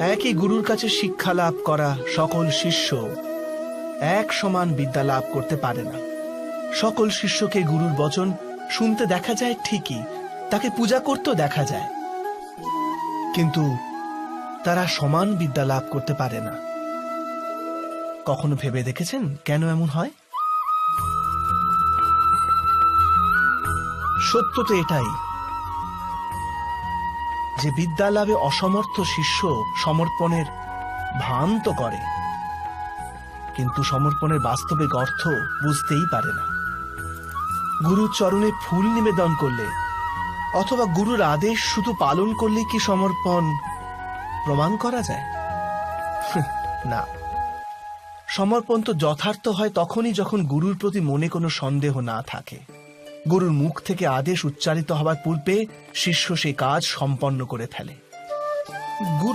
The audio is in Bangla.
একই গুরুর কাছে শিক্ষা লাভ করা সকল শিষ্য এক সমান বিদ্যা লাভ করতে পারে না। সকল শিষ্যকে গুরুর বচন শুনতে দেখা যায় ঠিকই, তাকে পূজা করতেও দেখা যায়, কিন্তু তারা সমান বিদ্যা লাভ করতে পারে না। কখনো ভেবে দেখেছেন কেন এমন হয়? সত্য তো এটাই যে বিদ্যা লাভে অসমর্থ শিষ্য সমর্পণের ভান তো করে, কিন্তু সমর্পণের বাস্তবিক অর্থ বুঝতেই পারে না। গুরুর চরণে ফুল নিবেদন করলে অথবা গুরুর আদেশ শুধু পালন করলে কি সমর্পণ প্রমাণ করা যায়? না। সমর্পণ তো যথার্থ হয় তখনই যখন গুরুর প্রতি মনে কোনো সন্দেহ না থাকে। গুরুর মুখ থেকে আদেশ উচ্চারিত হবার পূর্বে শিষ্য সেই কাজ সম্পন্ন করে ফেলে। গুরু